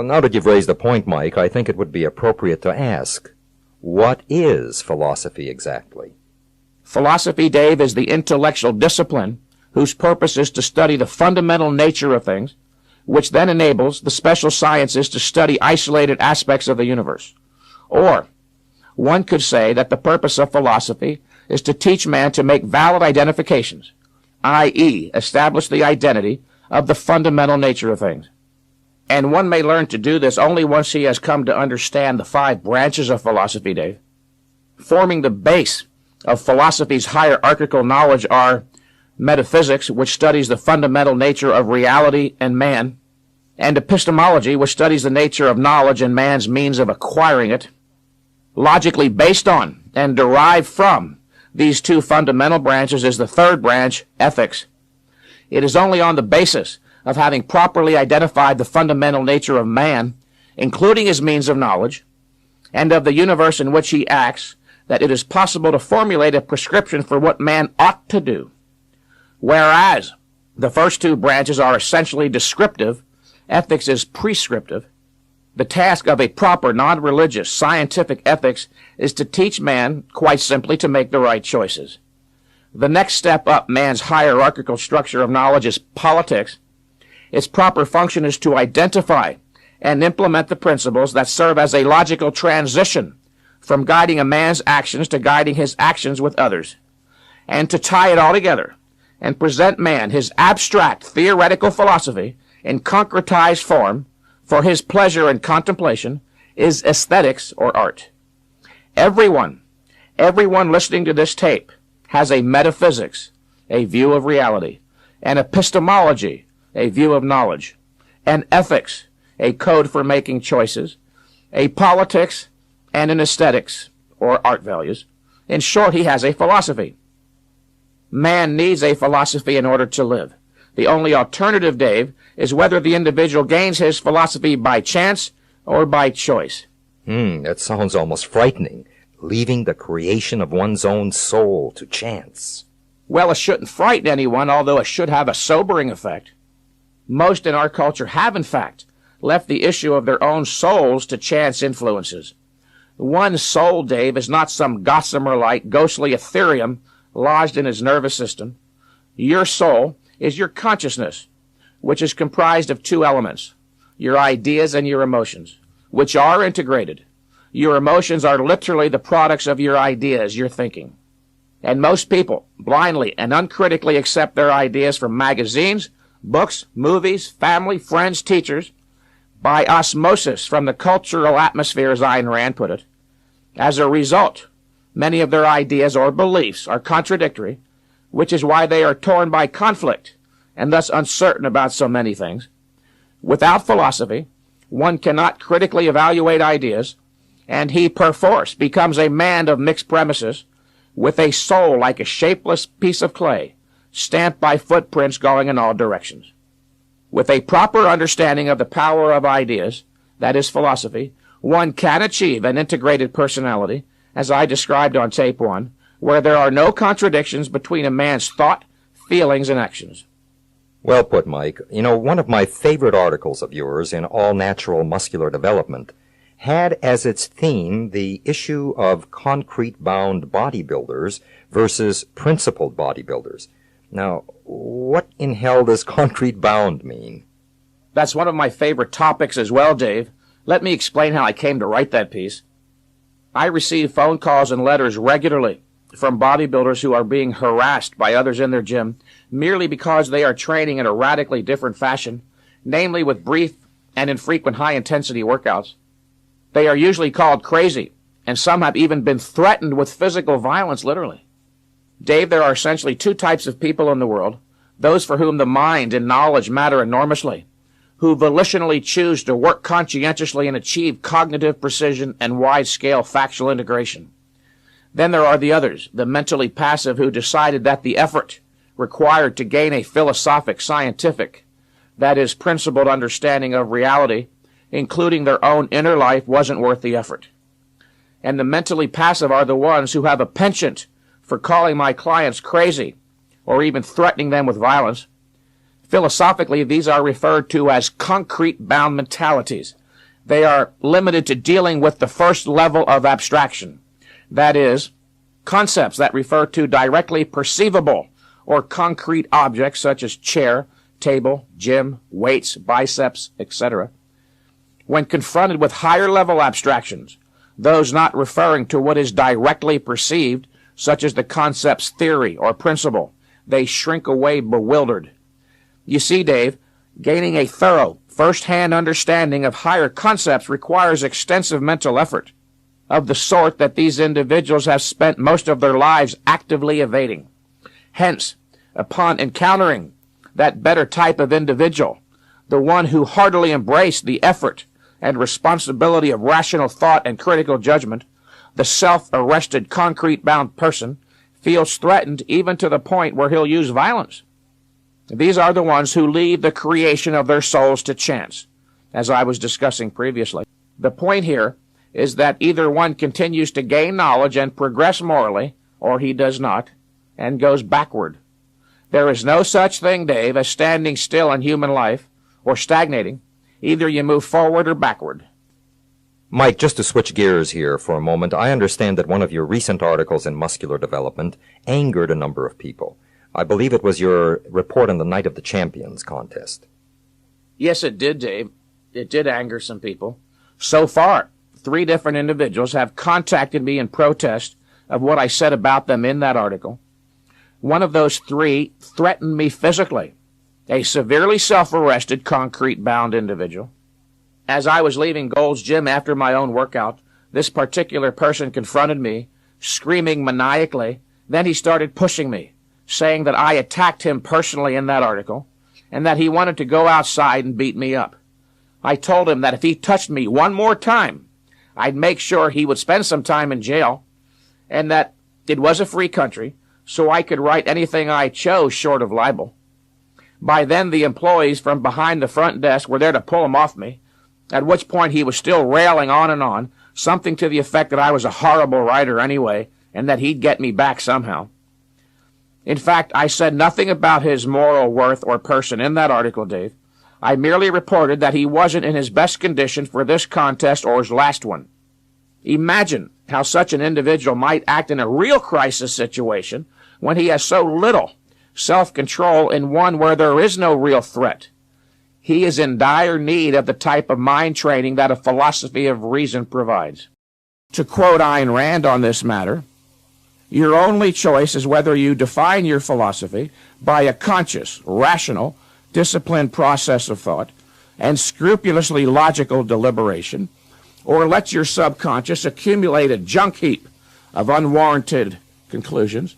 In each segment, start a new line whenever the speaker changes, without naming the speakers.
Well, now that you've raised the point, Mike, I think it would be appropriate to ask, what is philosophy exactly?
Philosophy, Dave, is the intellectual discipline whose purpose is to study the fundamental nature of things, which then enables the special sciences to study isolated aspects of the universe. Or, one could say that the purpose of philosophy is to teach man to make valid identifications, i.e., establish the identity of the fundamental nature of things. And one may learn to do this only once he has come to understand the 5 branches of philosophy, Dave. Forming the base of philosophy's hierarchical knowledge are metaphysics, which studies the fundamental nature of reality and man, and epistemology, which studies the nature of knowledge and man's means of acquiring it. Logically based on and derived from these 2 fundamental branches is the 3rd branch, ethics. It is only on the basis of having properly identified the fundamental nature of man, including his means of knowledge, and of the universe in which he acts, that it is possible to formulate a prescription for what man ought to do. Whereas the first 2 branches are essentially descriptive, ethics is prescriptive. The task of a proper, non-religious, scientific ethics is to teach man, quite simply, to make the right choices. The next step up man's hierarchical structure of knowledge is politics. Its proper function is to identify and implement the principles that serve as a logical transition from guiding a man's actions to guiding his actions with others, and to tie it all together and present man his abstract theoretical philosophy in concretized form for his pleasure and contemplation is aesthetics or art. Everyone listening to this tape has a metaphysics, a view of reality, an epistemology, a view of knowledge, an ethics, a code for making choices, a politics, and an aesthetics, or art values. In short, he has a philosophy. Man needs a philosophy in order to live. The only alternative, Dave, is whether the individual gains his philosophy by chance or by choice.
That sounds almost frightening, leaving the creation of one's own soul to chance.
Well, it shouldn't frighten anyone, although it should have a sobering effect. Most in our culture have, in fact, left the issue of their own souls to chance influences. One's soul, Dave, is not some gossamer-like, ghostly ethereum lodged in his nervous system. Your soul is your consciousness, which is comprised of 2 elements, your ideas and your emotions, which are integrated. Your emotions are literally the products of your ideas, your thinking. And most people blindly and uncritically accept their ideas from magazines, books, movies, family, friends, teachers, by osmosis from the cultural atmosphere, as Ayn Rand put it. As a result, many of their ideas or beliefs are contradictory, which is why they are torn by conflict and thus uncertain about so many things. Without philosophy, one cannot critically evaluate ideas, and he perforce becomes a man of mixed premises, with a soul like a shapeless piece of clay, stamped by footprints going in all directions. With a proper understanding of the power of ideas, that is philosophy, one can achieve an integrated personality, as I described on tape 1, where there are no contradictions between a man's thought, feelings, and actions.
Well put, Mike. You know, one of my favorite articles of yours in All Natural Muscular Development had as its theme the issue of concrete-bound bodybuilders versus principled bodybuilders. Now, what in hell does concrete-bound mean?
That's one of my favorite topics as well, Dave. Let me explain how I came to write that piece. I receive phone calls and letters regularly from bodybuilders who are being harassed by others in their gym merely because they are training in a radically different fashion, namely with brief and infrequent high-intensity workouts. They are usually called crazy, and some have even been threatened with physical violence, literally. Dave, there are essentially 2 types of people in the world, those for whom the mind and knowledge matter enormously, who volitionally choose to work conscientiously and achieve cognitive precision and wide-scale factual integration. Then there are the others, the mentally passive, who decided that the effort required to gain a philosophic, scientific, that is, principled understanding of reality, including their own inner life, wasn't worth the effort. And the mentally passive are the ones who have a penchant for calling my clients crazy or even threatening them with violence. Philosophically, these are referred to as concrete-bound mentalities, They are limited to dealing with the first level of abstraction, that is, concepts that refer to directly perceivable or concrete objects such as chair, table, gym, weights, biceps, etc. When confronted with higher level abstractions, those not referring to what is directly perceived, such as the concept's theory or principle, they shrink away bewildered. You see, Dave, gaining a thorough, first-hand understanding of higher concepts requires extensive mental effort, of the sort that these individuals have spent most of their lives actively evading. Hence, upon encountering that better type of individual, the one who heartily embraced the effort and responsibility of rational thought and critical judgment, the self-arrested, concrete-bound person feels threatened even to the point where he'll use violence. These are the ones who leave the creation of their souls to chance, as I was discussing previously. The point here is that either one continues to gain knowledge and progress morally, or he does not, and goes backward. There is no such thing, Dave, as standing still in human life, or stagnating. Either you move forward or backward.
Mike, just to switch gears here for a moment, I understand that one of your recent articles in Muscular Development angered a number of people. I believe it was your report on the Night of the Champions contest.
Yes, it did, Dave. It did anger some people. So far, 3 different individuals have contacted me in protest of what I said about them in that article. One of those 3 threatened me physically, a severely self-arrested, concrete-bound individual. As I was leaving Gold's Gym after my own workout, this particular person confronted me, screaming maniacally. Then he started pushing me, saying that I attacked him personally in that article, and that he wanted to go outside and beat me up. I told him that if he touched me one more time, I'd make sure he would spend some time in jail, and that it was a free country, so I could write anything I chose short of libel. By then, the employees from behind the front desk were there to pull him off me, at which point he was still railing on and on, something to the effect that I was a horrible writer anyway, and that he'd get me back somehow. In fact, I said nothing about his moral worth or person in that article, Dave. I merely reported that he wasn't in his best condition for this contest or his last one. Imagine how such an individual might act in a real crisis situation when he has so little self-control in one where there is no real threat. He is in dire need of the type of mind training that a philosophy of reason provides. To quote Ayn Rand on this matter, your only choice is whether you define your philosophy by a conscious, rational, disciplined process of thought and scrupulously logical deliberation, or let your subconscious accumulate a junk heap of unwarranted conclusions,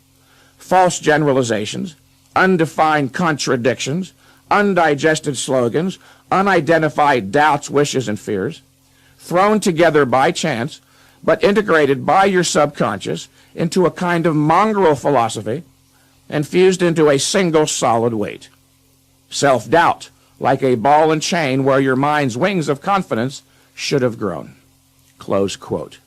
false generalizations, undefined contradictions, undigested slogans, unidentified doubts, wishes, and fears, thrown together by chance, but integrated by your subconscious into a kind of mongrel philosophy and fused into a single solid weight. Self-doubt, like a ball and chain where your mind's wings of confidence should have grown. Close quote.